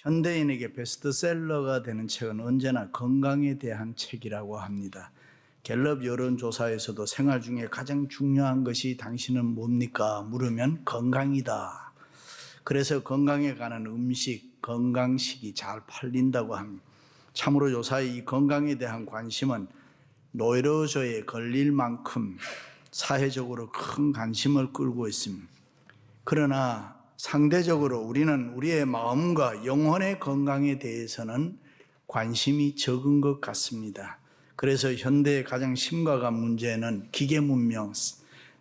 현대인에게 베스트셀러가 되는 책은 언제나 건강에 대한 책이라고 합니다. 갤럽 여론조사에서도 생활 중에 가장 중요한 것이 당신은 뭡니까? 물으면 건강이다. 그래서 건강에 관한 음식, 건강식이 잘 팔린다고 합니다. 참으로 요사이 이 건강에 대한 관심은 노이로저에 걸릴 만큼 사회적으로 큰 관심을 끌고 있습니다. 그러나 상대적으로 우리는 우리의 마음과 영혼의 건강에 대해서는 관심이 적은 것 같습니다. 그래서 현대의 가장 심각한 문제는 기계 문명,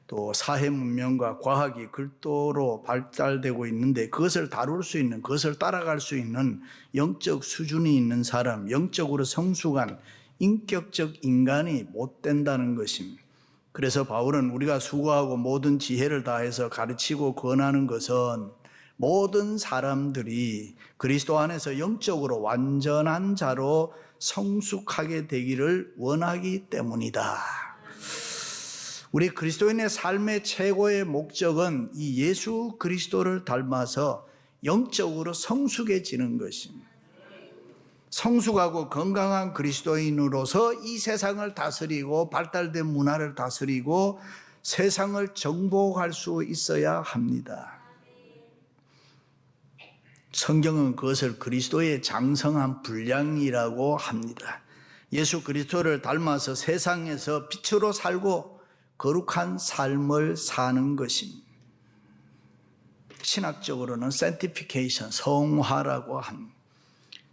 또 사회 문명과 과학이 극도로 발달되고 있는데 그것을 다룰 수 있는, 그것을 따라갈 수 있는 영적 수준이 있는 사람, 영적으로 성숙한 인격적 인간이 못 된다는 것입니다. 그래서 바울은 우리가 수고하고 모든 지혜를 다해서 가르치고 권하는 것은 모든 사람들이 그리스도 안에서 영적으로 완전한 자로 성숙하게 되기를 원하기 때문이다. 우리 그리스도인의 삶의 최고의 목적은 이 예수 그리스도를 닮아서 영적으로 성숙해지는 것입니다. 성숙하고 건강한 그리스도인으로서 이 세상을 다스리고 발달된 문화를 다스리고 세상을 정복할 수 있어야 합니다. 성경은 그것을 그리스도의 장성한 분량이라고 합니다. 예수 그리스도를 닮아서 세상에서 빛으로 살고 거룩한 삶을 사는 것입니다. 신학적으로는 sanctification, 성화라고 합니다.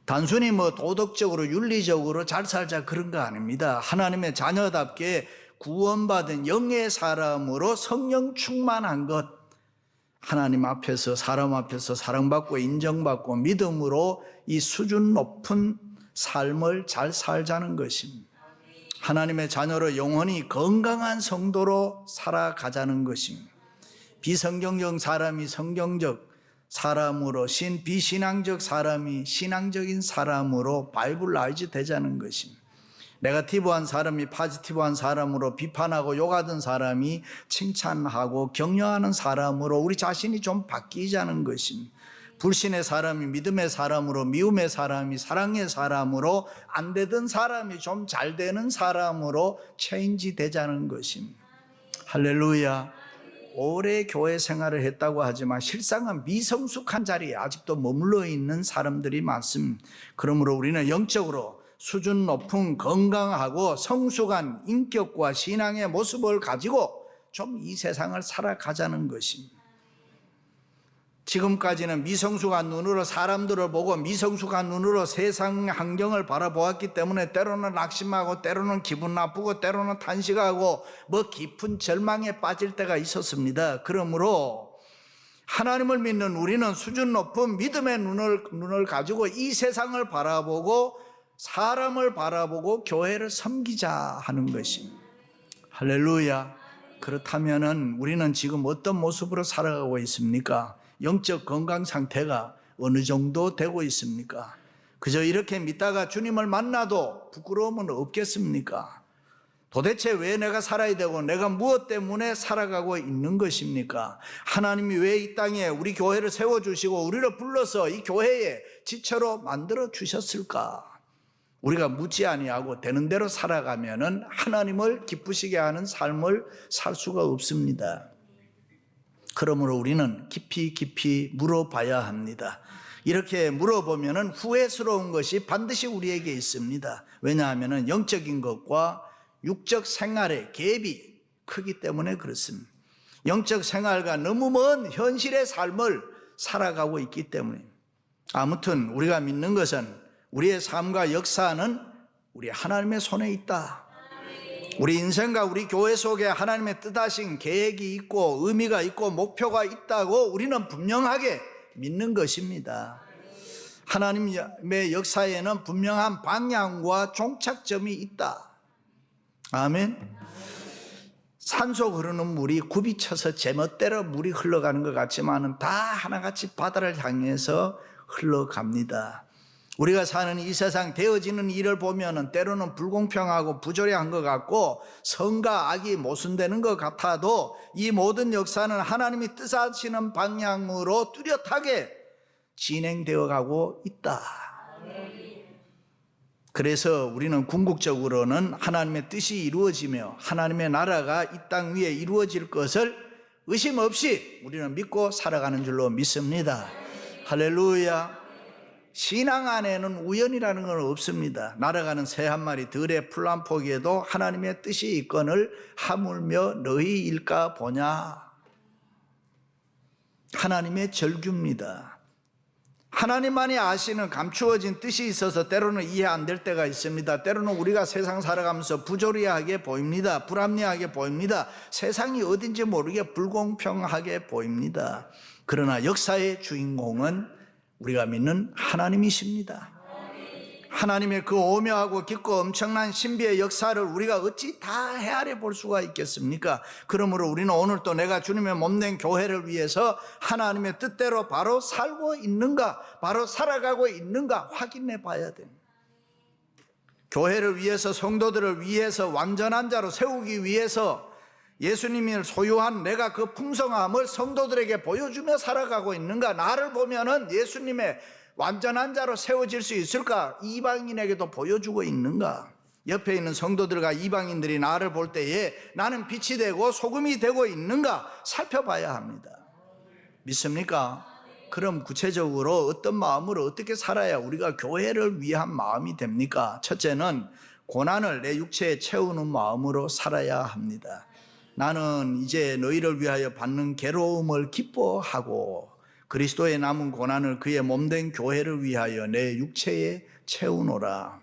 단순히 도덕적으로 윤리적으로 잘 살자 그런 거 아닙니다. 하나님의 자녀답게 구원받은 영의 사람으로 성령 충만한 것, 하나님 앞에서 사람 앞에서 사랑받고 인정받고 믿음으로 이 수준 높은 삶을 잘 살자는 것입니다. 하나님의 자녀로 영원히 건강한 성도로 살아가자는 것입니다. 비성경적 사람이 성경적 사람으로, 비신앙적 사람이 신앙적인 사람으로 바이블라이즈 되자는 것입니다. 네거티브한 사람이 포지티브한 사람으로, 비판하고 욕하던 사람이 칭찬하고 격려하는 사람으로 우리 자신이 좀 바뀌자는 것입니다. 불신의 사람이 믿음의 사람으로, 미움의 사람이 사랑의 사람으로, 안 되던 사람이 좀 잘 되는 사람으로 체인지 되자는 것입니다. 할렐루야. 오래 교회 생활을 했다고 하지만 실상은 미성숙한 자리에 아직도 머물러 있는 사람들이 많습니다. 그러므로 우리는 영적으로 수준 높은 건강하고 성숙한 인격과 신앙의 모습을 가지고 좀 이 세상을 살아가자는 것입니다. 지금까지는 미성숙한 눈으로 사람들을 보고 미성숙한 눈으로 세상 환경을 바라보았기 때문에 때로는 낙심하고 때로는 기분 나쁘고 때로는 탄식하고 깊은 절망에 빠질 때가 있었습니다. 그러므로 하나님을 믿는 우리는 수준 높은 믿음의 눈을 가지고 이 세상을 바라보고 사람을 바라보고 교회를 섬기자 하는 것입니다. 할렐루야. 그렇다면 우리는 지금 어떤 모습으로 살아가고 있습니까? 영적 건강 상태가 어느 정도 되고 있습니까? 그저 이렇게 믿다가 주님을 만나도 부끄러움은 없겠습니까? 도대체 왜 내가 살아야 되고 내가 무엇 때문에 살아가고 있는 것입니까? 하나님이 왜 이 땅에 우리 교회를 세워주시고 우리를 불러서 이 교회의 지체로 만들어 주셨을까? 우리가 묻지 아니하고 되는 대로 살아가면은 하나님을 기쁘시게 하는 삶을 살 수가 없습니다. 그러므로 우리는 깊이 물어봐야 합니다. 이렇게 물어보면은 후회스러운 것이 반드시 우리에게 있습니다. 왜냐하면은 영적인 것과 육적 생활의 갭이 크기 때문에 그렇습니다. 영적 생활과 너무 먼 현실의 삶을 살아가고 있기 때문에. 아무튼 우리가 믿는 것은 우리의 삶과 역사는 우리 하나님의 손에 있다. 우리 인생과 우리 교회 속에 하나님의 뜻하신 계획이 있고 의미가 있고 목표가 있다고 우리는 분명하게 믿는 것입니다. 하나님의 역사에는 분명한 방향과 종착점이 있다. 아멘. 산속 흐르는 물이 굽이쳐서 제멋대로 물이 흘러가는 것 같지만 다 하나같이 바다를 향해서 흘러갑니다. 우리가 사는 이 세상 되어지는 일을 보면 때로는 불공평하고 부조리한 것 같고 선과 악이 모순되는 것 같아도 이 모든 역사는 하나님이 뜻하시는 방향으로 뚜렷하게 진행되어 가고 있다. 그래서 우리는 궁극적으로는 하나님의 뜻이 이루어지며 하나님의 나라가 이 땅 위에 이루어질 것을 의심 없이 우리는 믿고 살아가는 줄로 믿습니다. 할렐루야. 신앙 안에는 우연이라는 건 없습니다. 날아가는 새 한 마리 들의 풀 한 포기에도 하나님의 뜻이 있거늘 하물며 너희 일까 보냐. 하나님의 절규입니다. 하나님만이 아시는 감추어진 뜻이 있어서 때로는 이해 안 될 때가 있습니다. 때로는 우리가 세상 살아가면서 부조리하게 보입니다. 불합리하게 보입니다. 세상이 어딘지 모르게 불공평하게 보입니다. 그러나 역사의 주인공은 우리가 믿는 하나님이십니다. 하나님의 그 오묘하고 깊고 엄청난 신비의 역사를 우리가 어찌 다 헤아려 볼 수가 있겠습니까? 그러므로 우리는 오늘 또 내가 주님의 몸된 교회를 위해서 하나님의 뜻대로 바로 살고 있는가, 바로 살아가고 있는가 확인해 봐야 됩니다. 교회를 위해서, 성도들을 위해서 완전한 자로 세우기 위해서 예수님이 소유한 내가 그 풍성함을 성도들에게 보여주며 살아가고 있는가? 나를 보면은 예수님의 완전한 자로 세워질 수 있을까? 이방인에게도 보여주고 있는가? 옆에 있는 성도들과 이방인들이 나를 볼 때에 나는 빛이 되고 소금이 되고 있는가? 살펴봐야 합니다. 믿습니까? 그럼 구체적으로 어떤 마음으로 어떻게 살아야 우리가 교회를 위한 마음이 됩니까? 첫째는 고난을 내 육체에 채우는 마음으로 살아야 합니다. 나는 이제 너희를 위하여 받는 괴로움을 기뻐하고 그리스도의 남은 고난을 그의 몸된 교회를 위하여 내 육체에 채우노라.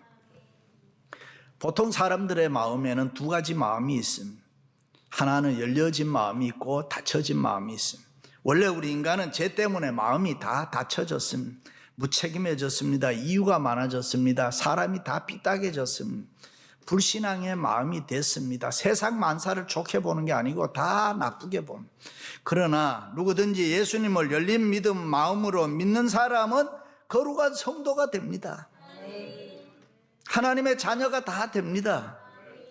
보통 사람들의 마음에는 두 가지 마음이 있습니다. 하나는 열려진 마음이 있고 닫혀진 마음이 있습니다. 원래 우리 인간은 죄 때문에 마음이 다 닫혀졌습니다. 무책임해졌습니다. 이유가 많아졌습니다. 사람이 다 삐딱해졌습니다. 불신앙의 마음이 됐습니다. 세상 만사를 좋게 보는 게 아니고 다 나쁘게 봅니다. 그러나 누구든지 예수님을 열린 믿음 마음으로 믿는 사람은 거룩한 성도가 됩니다. 하나님의 자녀가 다 됩니다.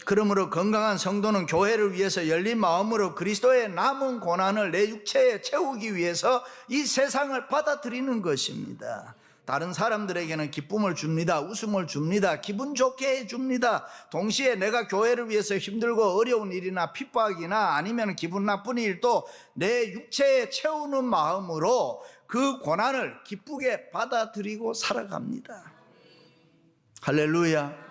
그러므로 건강한 성도는 교회를 위해서 열린 마음으로 그리스도의 남은 고난을 내 육체에 채우기 위해서 이 세상을 받아들이는 것입니다. 다른 사람들에게는 기쁨을 줍니다. 웃음을 줍니다. 기분 좋게 해줍니다. 동시에 내가 교회를 위해서 힘들고 어려운 일이나 핍박이나 아니면 기분 나쁜 일도 내 육체에 채우는 마음으로 그 고난을 기쁘게 받아들이고 살아갑니다. 할렐루야.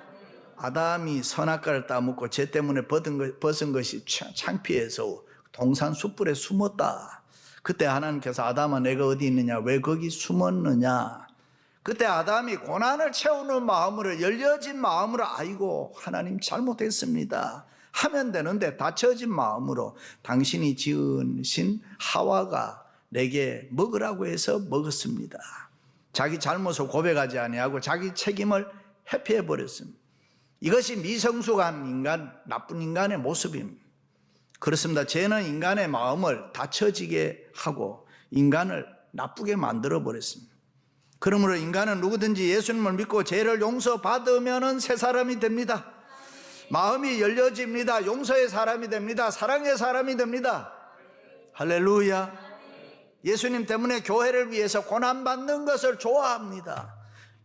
아담이 선악과를 따먹고 죄 때문에 벗은 것이 창피해서 동산 숯불에 숨었다. 그때 하나님께서 아담아 내가 어디 있느냐, 왜 거기 숨었느냐. 그때 아담이 고난을 채우는 마음으로, 열려진 마음으로 아이고 하나님 잘못했습니다 하면 되는데 닫혀진 마음으로 당신이 지으신 하와가 내게 먹으라고 해서 먹었습니다. 자기 잘못을 고백하지 아니하고 자기 책임을 회피해버렸습니다. 이것이 미성숙한 인간, 나쁜 인간의 모습입니다. 그렇습니다. 죄는 인간의 마음을 닫혀지게 하고 인간을 나쁘게 만들어버렸습니다. 그러므로 인간은 누구든지 예수님을 믿고 죄를 용서받으면 새 사람이 됩니다. 마음이 열려집니다. 용서의 사람이 됩니다. 사랑의 사람이 됩니다. 할렐루야. 예수님 때문에 교회를 위해서 고난받는 것을 좋아합니다.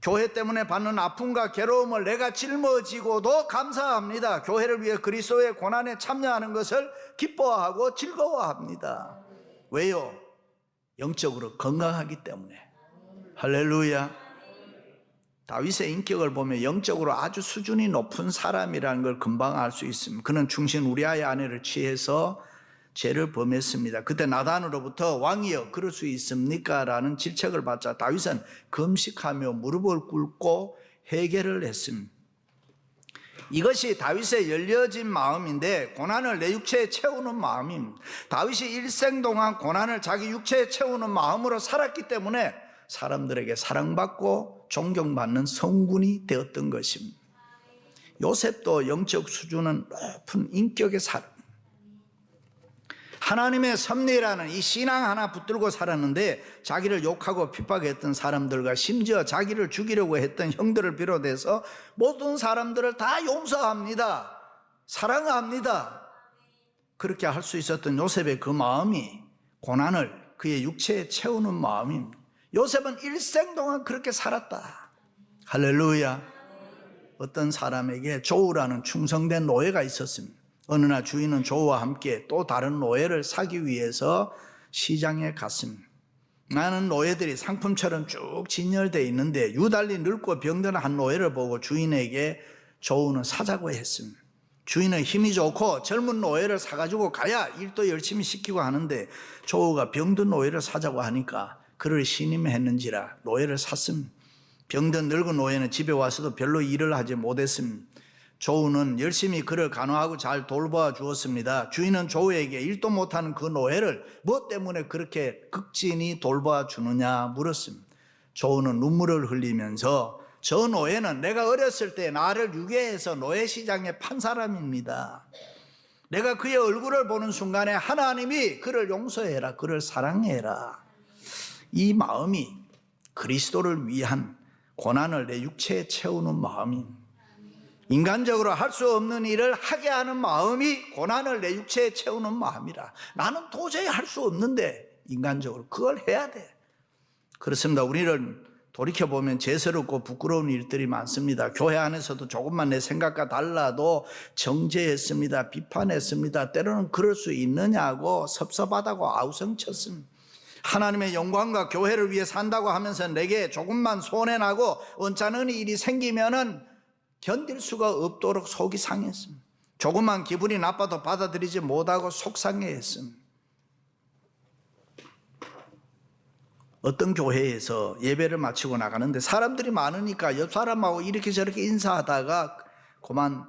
교회 때문에 받는 아픔과 괴로움을 내가 짊어지고도 감사합니다. 교회를 위해 그리스도의 고난에 참여하는 것을 기뻐하고 즐거워합니다. 왜요? 영적으로 건강하기 때문에. 할렐루야. 다윗의 인격을 보면 영적으로 아주 수준이 높은 사람이라는 걸 금방 알 수 있습니다. 그는 충신 우리아의 아내를 취해서 죄를 범했습니다. 그때 나단으로부터 왕이여 그럴 수 있습니까? 라는 질책을 받자 다윗은 금식하며 무릎을 꿇고 회개를 했습니다. 이것이 다윗의 열려진 마음인데 고난을 내 육체에 채우는 마음입니다. 다윗이 일생 동안 고난을 자기 육체에 채우는 마음으로 살았기 때문에 사람들에게 사랑받고 존경받는 성군이 되었던 것입니다. 요셉도 영적 수준은 높은 인격의 사람, 하나님의 섭리라는 이 신앙 하나 붙들고 살았는데 자기를 욕하고 핍박했던 사람들과 심지어 자기를 죽이려고 했던 형들을 비롯해서 모든 사람들을 다 용서합니다. 사랑합니다. 그렇게 할 수 있었던 요셉의 그 마음이 고난을 그의 육체에 채우는 마음입니다. 요셉은 일생 동안 그렇게 살았다. 할렐루야. 어떤 사람에게 조우라는 충성된 노예가 있었습니다. 어느 날 주인은 조우와 함께 또 다른 노예를 사기 위해서 시장에 갔습니다. 많은 노예들이 상품처럼 쭉 진열되어 있는데 유달리 늙고 병든 한 노예를 보고 주인에게 조우는 사자고 했습니다. 주인은 힘이 좋고 젊은 노예를 사가지고 가야 일도 열심히 시키고 하는데 조우가 병든 노예를 사자고 하니까 그를 신임했는지라 노예를 샀습니다. 병든 늙은 노예는 집에 와서도 별로 일을 하지 못했습니다. 조우는 열심히 그를 간호하고 잘 돌봐 주었습니다. 주인은 조우에게 일도 못하는 그 노예를 뭐 때문에 그렇게 극진히 돌봐 주느냐 물었습니다. 조우는 눈물을 흘리면서 저 노예는 내가 어렸을 때 나를 유괴해서 노예시장에 판 사람입니다. 내가 그의 얼굴을 보는 순간에 하나님이 그를 용서해라, 그를 사랑해라. 이 마음이 그리스도를 위한 고난을 내 육체에 채우는 마음입니다. 인간적으로 할 수 없는 일을 하게 하는 마음이 고난을 내 육체에 채우는 마음이라. 나는 도저히 할 수 없는데 인간적으로 그걸 해야 돼. 그렇습니다. 우리는 돌이켜보면 죄스럽고 부끄러운 일들이 많습니다. 교회 안에서도 조금만 내 생각과 달라도 정죄했습니다. 비판했습니다. 때로는 그럴 수 있느냐고 섭섭하다고 아우성쳤습니다. 하나님의 영광과 교회를 위해 산다고 하면서 내게 조금만 손해나고 언짢은 일이 생기면은 견딜 수가 없도록 속이 상했습니다. 조금만 기분이 나빠도 받아들이지 못하고 속상해했습니다. 어떤 교회에서 예배를 마치고 나가는데 사람들이 많으니까 옆 사람하고 이렇게 저렇게 인사하다가 그만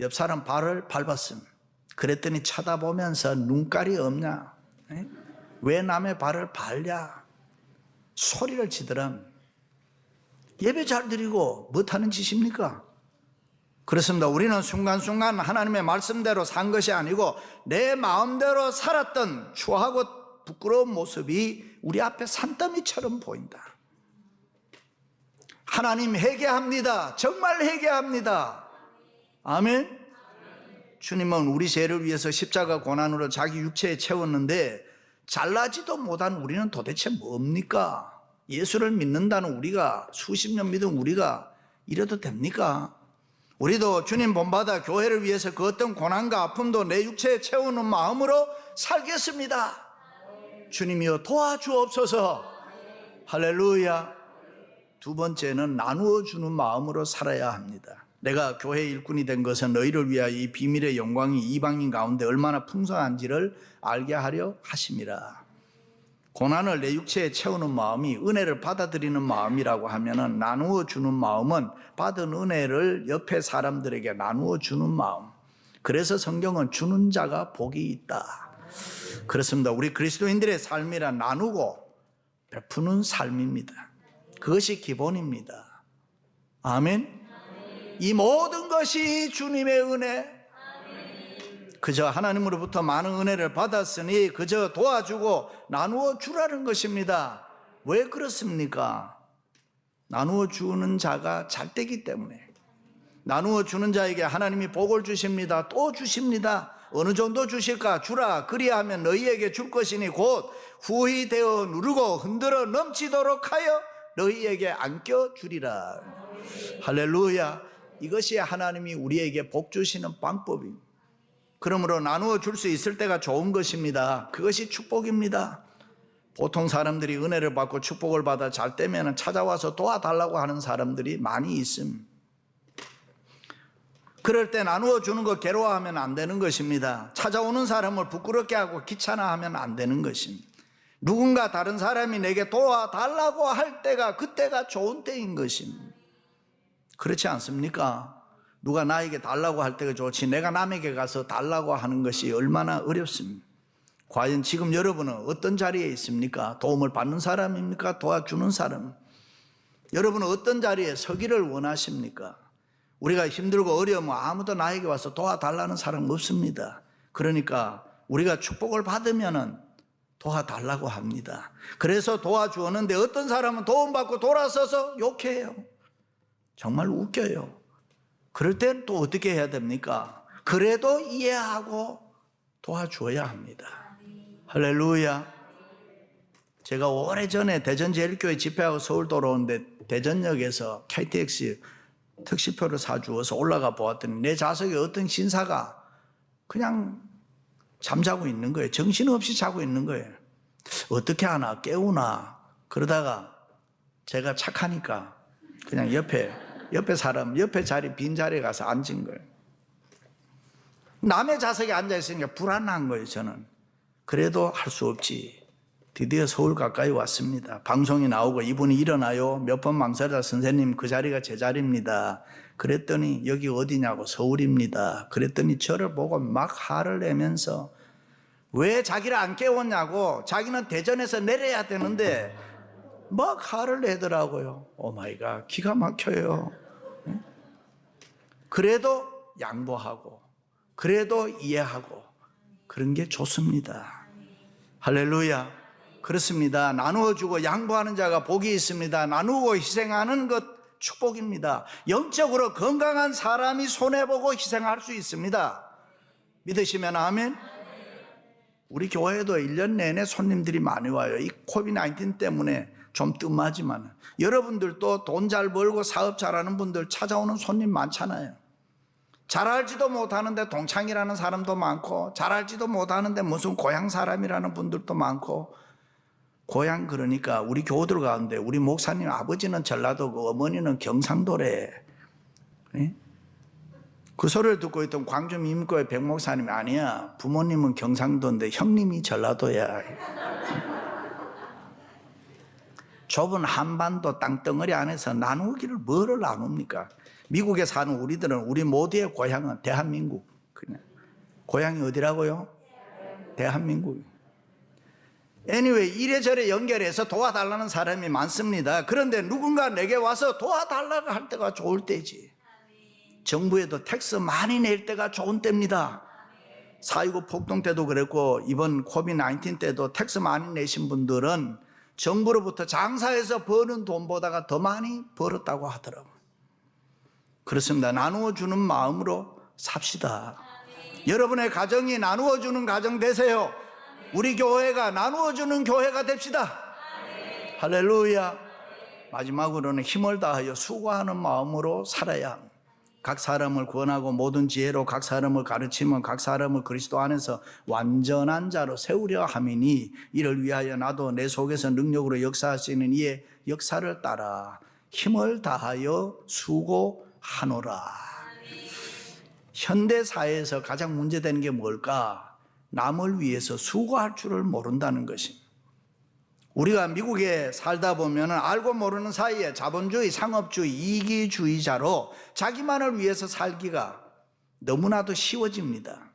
옆 사람 발을 밟았습니다. 그랬더니 쳐다보면서 눈깔이 없냐? 왜 남의 발을 밟냐? 소리를 치더라. 예배 잘 드리고 못하는 짓입니까? 그렇습니다. 우리는 순간순간 하나님의 말씀대로 산 것이 아니고 내 마음대로 살았던 추하고 부끄러운 모습이 우리 앞에 산더미처럼 보인다. 하나님 회개합니다. 정말 회개합니다. 아멘. 주님은 우리 죄를 위해서 십자가 고난으로 자기 육체에 채웠는데 잘나지도 못한 우리는 도대체 뭡니까? 예수를 믿는다는 우리가, 수십 년 믿은 우리가 이래도 됩니까? 우리도 주님 본받아 교회를 위해서 그 어떤 고난과 아픔도 내 육체에 채우는 마음으로 살겠습니다. 주님이여 도와주옵소서. 할렐루야. 두 번째는 나누어 주는 마음으로 살아야 합니다. 내가 교회 일꾼이 된 것은 너희를 위하여 이 비밀의 영광이 이방인 가운데 얼마나 풍성한지를 알게 하려 하심이라. 고난을 내 육체에 채우는 마음이 은혜를 받아들이는 마음이라고 하면은 나누어 주는 마음은 받은 은혜를 옆에 사람들에게 나누어 주는 마음. 그래서 성경은 주는 자가 복이 있다. 그렇습니다. 우리 그리스도인들의 삶이란 나누고 베푸는 삶입니다. 그것이 기본입니다. 아멘. 이 모든 것이 주님의 은혜, 그저 하나님으로부터 많은 은혜를 받았으니 그저 도와주고 나누어 주라는 것입니다. 왜 그렇습니까? 나누어 주는 자가 잘 되기 때문에. 나누어 주는 자에게 하나님이 복을 주십니다. 또 주십니다. 어느 정도 주실까? 주라. 그리하면 너희에게 줄 것이니 곧 후히 되어 누르고 흔들어 넘치도록 하여 너희에게 안겨 주리라. 할렐루야. 이것이 하나님이 우리에게 복 주시는 방법입니다. 그러므로 나누어 줄 수 있을 때가 좋은 것입니다. 그것이 축복입니다. 보통 사람들이 은혜를 받고 축복을 받아 잘 되면 찾아와서 도와달라고 하는 사람들이 많이 있습니다. 그럴 때 나누어 주는 거 괴로워하면 안 되는 것입니다. 찾아오는 사람을 부끄럽게 하고 귀찮아하면 안 되는 것입니다. 누군가 다른 사람이 내게 도와달라고 할 때가 그때가 좋은 때인 것입니다. 그렇지 않습니까? 누가 나에게 달라고 할 때가 좋지 내가 남에게 가서 달라고 하는 것이 얼마나 어렵습니까? 과연 지금 여러분은 어떤 자리에 있습니까? 도움을 받는 사람입니까? 도와주는 사람? 여러분은 어떤 자리에 서기를 원하십니까? 우리가 힘들고 어려우면 아무도 나에게 와서 도와달라는 사람 없습니다. 그러니까 우리가 축복을 받으면 도와달라고 합니다. 그래서 도와주었는데 어떤 사람은 도움받고 돌아서서 욕해요. 정말 웃겨요. 그럴 땐 또 어떻게 해야 됩니까? 그래도 이해하고 도와줘야 합니다. 할렐루야. 제가 오래전에 대전제일교회 집회하고 서울 돌아오는데 대전역에서 KTX 택시표를 사주어서 올라가 보았더니 내 좌석에 어떤 신사가 그냥 잠자고 있는 거예요. 정신없이 자고 있는 거예요. 어떻게 하나 깨우나 그러다가 제가 착하니까 그냥 옆에 사람 옆에 자리 빈 자리에 가서 앉은 거예요. 남의 좌석에 앉아 있으니까 불안한 거예요. 저는 그래도 할 수 없지. 드디어 서울 가까이 왔습니다. 방송이 나오고 이분이 일어나요. 몇 번 망설이다 선생님 그 자리가 제 자리입니다. 그랬더니 여기 어디냐고 서울입니다. 그랬더니 저를 보고 막 화를 내면서 왜 자기를 안 깨웠냐고 자기는 대전에서 내려야 되는데 막 화를 내더라고요. 오마이갓 기가 막혀요. 그래도 양보하고 그래도 이해하고 그런 게 좋습니다. 할렐루야. 그렇습니다. 나누어주고 양보하는 자가 복이 있습니다. 나누고 희생하는 것 축복입니다. 영적으로 건강한 사람이 손해보고 희생할 수 있습니다. 믿으시면 아멘. 우리 교회도 1년 내내 손님들이 많이 와요. 이 코비드-19 때문에 좀 뜸하지만 여러분들도 돈 잘 벌고 사업 잘하는 분들 찾아오는 손님 많잖아요. 잘 알지도 못하는데 동창이라는 사람도 많고 잘 알지도 못하는데 무슨 고향 사람이라는 분들도 많고 고향 그러니까 우리 교우들 가운데 우리 목사님 아버지는 전라도고 어머니는 경상도래. 그 소리를 듣고 있던 광주 민교회 백 목사님이 아니야. 부모님은 경상도인데 형님이 전라도야. 좁은 한반도 땅덩어리 안에서 나누기를 뭐를 나눕니까? 미국에 사는 우리들은 우리 모두의 고향은 대한민국. 그냥 고향이 어디라고요? 대한민국. anyway 이래저래 연결해서 도와달라는 사람이 많습니다. 그런데 누군가 내게 와서 도와달라고 할 때가 좋을 때지. 정부에도 텍스 많이 낼 때가 좋은 때입니다. 4.29 폭동 때도 그랬고 이번 코비드-19 때도 텍스 많이 내신 분들은 정부로부터 장사해서 버는 돈보다가 더 많이 벌었다고 하더라고요. 그렇습니다. 나누어 주는 마음으로 삽시다. 여러분의 가정이 나누어 주는 가정 되세요. 우리 교회가 나누어 주는 교회가 됩시다. 할렐루야. 마지막으로는 힘을 다하여 수고하는 마음으로 살아야 합니다. 각 사람을 구원하고 모든 지혜로 각 사람을 가르치면 각 사람을 그리스도 안에서 완전한 자로 세우려 함이니 이를 위하여 나도 내 속에서 능력으로 역사할 수 있는 이의 역사를 따라 힘을 다하여 수고하노라. 현대사회에서 가장 문제되는 게 뭘까? 남을 위해서 수고할 줄을 모른다는 것입니다. 우리가 미국에 살다 보면 알고 모르는 사이에 자본주의, 상업주의, 이기주의자로 자기만을 위해서 살기가 너무나도 쉬워집니다.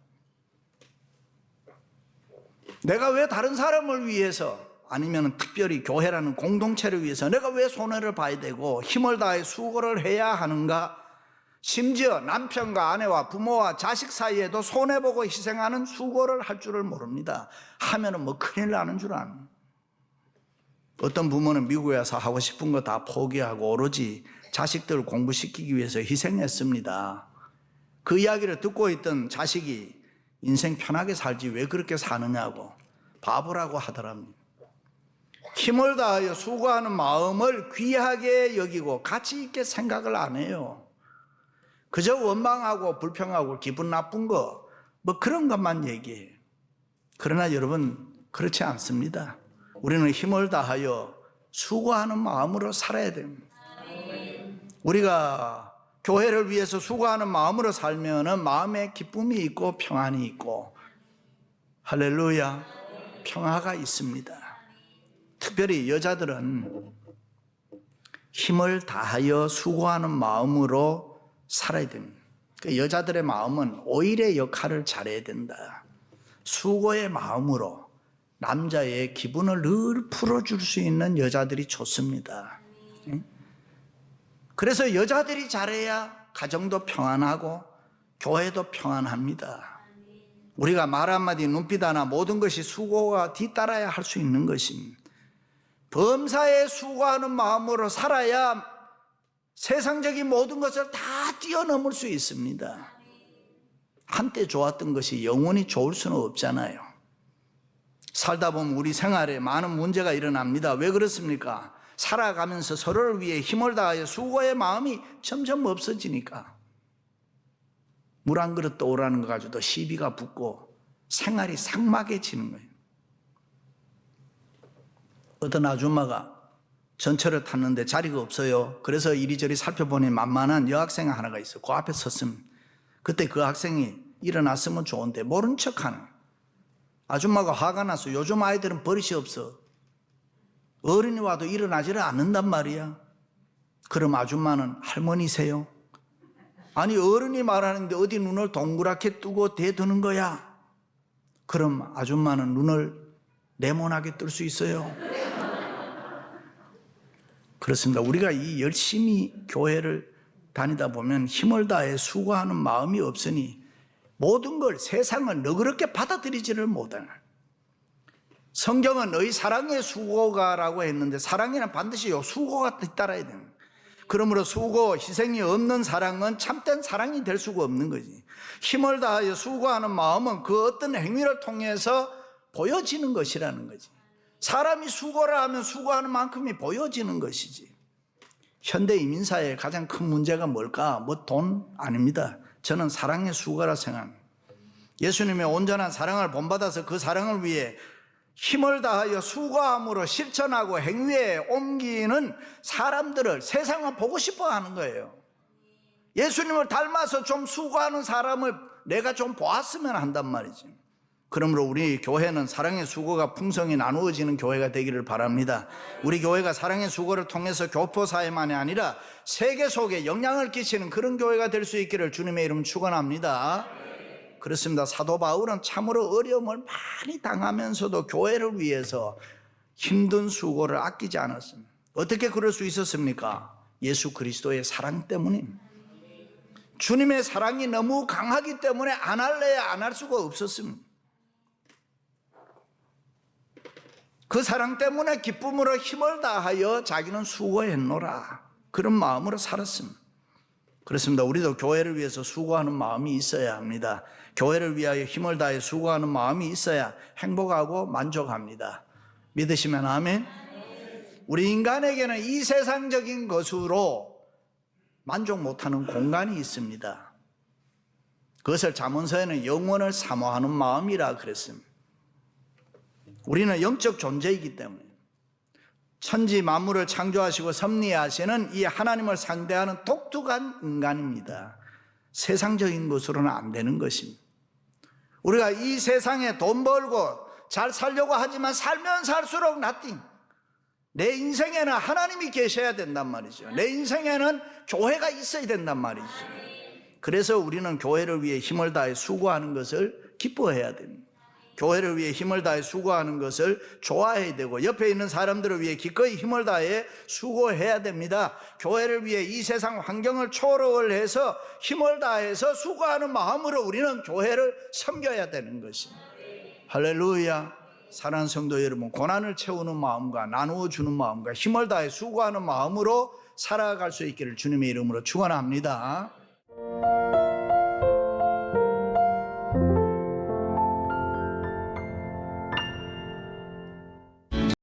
내가 왜 다른 사람을 위해서 아니면 특별히 교회라는 공동체를 위해서 내가 왜 손해를 봐야 되고 힘을 다해 수고를 해야 하는가? 심지어 남편과 아내와 부모와 자식 사이에도 손해보고 희생하는 수고를 할 줄을 모릅니다. 하면은 뭐 큰일 나는 줄 아는. 어떤 부모는 미국에 와서 하고 싶은 거 다 포기하고 오로지 자식들을 공부시키기 위해서 희생했습니다. 그 이야기를 듣고 있던 자식이 인생 편하게 살지 왜 그렇게 사느냐고 바보라고 하더랍니다. 힘을 다하여 수고하는 마음을 귀하게 여기고 가치 있게 생각을 안 해요. 그저 원망하고 불평하고 기분 나쁜 거 뭐 그런 것만 얘기해요. 그러나 여러분 그렇지 않습니다. 우리는 힘을 다하여 수고하는 마음으로 살아야 됩니다. 우리가 교회를 위해서 수고하는 마음으로 살면 마음에 기쁨이 있고 평안이 있고 할렐루야 평화가 있습니다. 특별히 여자들은 힘을 다하여 수고하는 마음으로 살아야 됩니다. 여자들의 마음은 오일의 역할을 잘해야 된다. 수고의 마음으로 남자의 기분을 늘 풀어줄 수 있는 여자들이 좋습니다. 그래서 여자들이 잘해야 가정도 평안하고 교회도 평안합니다. 우리가 말 한마디 눈빛 하나 모든 것이 수고가 뒤따라야 할 수 있는 것입니다. 범사에 수고하는 마음으로 살아야 세상적인 모든 것을 다 뛰어넘을 수 있습니다. 한때 좋았던 것이 영원히 좋을 수는 없잖아요. 살다 보면 우리 생활에 많은 문제가 일어납니다. 왜 그렇습니까? 살아가면서 서로를 위해 힘을 다하여 수고의 마음이 점점 없어지니까. 물 한 그릇 떠오라는 거 가지고도 시비가 붙고 생활이 삭막해지는 거예요. 어떤 아줌마가 전철을 탔는데 자리가 없어요. 그래서 이리저리 살펴보니 만만한 여학생 하나가 있어요. 그 앞에 섰으면 그때 그 학생이 일어났으면 좋은데 모른 척하는 거예요. 아줌마가 화가 나서 요즘 아이들은 버릇이 없어. 어른이 와도 일어나지를 않는단 말이야. 그럼 아줌마는 할머니세요? 아니 어른이 말하는데 어디 눈을 동그랗게 뜨고 대드는 거야? 그럼 아줌마는 눈을 네모나게 뜰 수 있어요? 그렇습니다. 우리가 이 열심히 교회를 다니다 보면 힘을 다해 수고하는 마음이 없으니 모든 걸 세상을 너그럽게 받아들이지를 못하는. 성경은 너희 사랑의 수고가라고 했는데 사랑에는 반드시 수고가 따라야 되는 거예요. 그러므로 수고, 희생이 없는 사랑은 참된 사랑이 될 수가 없는 거지. 힘을 다하여 수고하는 마음은 그 어떤 행위를 통해서 보여지는 것이라는 거지. 사람이 수고를 하면 수고하는 만큼이 보여지는 것이지. 현대 이민사회의 가장 큰 문제가 뭘까? 뭐 돈 아닙니다. 저는 사랑의 수고라 생각합니다. 예수님의 온전한 사랑을 본받아서 그 사랑을 위해 힘을 다하여 수고함으로 실천하고 행위에 옮기는 사람들을 세상은 보고 싶어 하는 거예요. 예수님을 닮아서 좀 수고하는 사람을 내가 좀 보았으면 한단 말이지. 그러므로 우리 교회는 사랑의 수고가 풍성히 나누어지는 교회가 되기를 바랍니다. 우리 교회가 사랑의 수고를 통해서 교포사회만이 아니라 세계 속에 영향을 끼치는 그런 교회가 될 수 있기를 주님의 이름 축원합니다. 그렇습니다. 사도 바울은 참으로 어려움을 많이 당하면서도 교회를 위해서 힘든 수고를 아끼지 않았습니다. 어떻게 그럴 수 있었습니까? 예수 그리스도의 사랑 때문입니다. 주님의 사랑이 너무 강하기 때문에 안 할래야 안 할 수가 없었습니다. 그 사랑 때문에 기쁨으로 힘을 다하여 자기는 수고했노라, 그런 마음으로 살았습니다. 그렇습니다. 우리도 교회를 위해서 수고하는 마음이 있어야 합니다. 교회를 위하여 힘을 다해 수고하는 마음이 있어야 행복하고 만족합니다. 믿으시면 아멘. 우리 인간에게는 이 세상적인 것으로 만족 못하는 공간이 있습니다. 그것을 잠언서에는 영원을 사모하는 마음이라 그랬습니다. 우리는 영적 존재이기 때문에 천지 만물을 창조하시고 섭리하시는 이 하나님을 상대하는 독특한 인간입니다. 세상적인 것으로는 안 되는 것입니다. 우리가 이 세상에 돈 벌고 잘 살려고 하지만 살면 살수록 nothing. 내 인생에는 하나님이 계셔야 된단 말이죠. 내 인생에는 교회가 있어야 된단 말이죠. 그래서 우리는 교회를 위해 힘을 다해 수고하는 것을 기뻐해야 됩니다. 교회를 위해 힘을 다해 수고하는 것을 좋아해야 되고 옆에 있는 사람들을 위해 기꺼이 힘을 다해 수고해야 됩니다. 교회를 위해 이 세상 환경을 초월을 해서 힘을 다해서 수고하는 마음으로 우리는 교회를 섬겨야 되는 것입니다. 할렐루야. 사랑하는 성도 여러분, 고난을 채우는 마음과 나누어 주는 마음과 힘을 다해 수고하는 마음으로 살아갈 수 있기를 주님의 이름으로 축원합니다.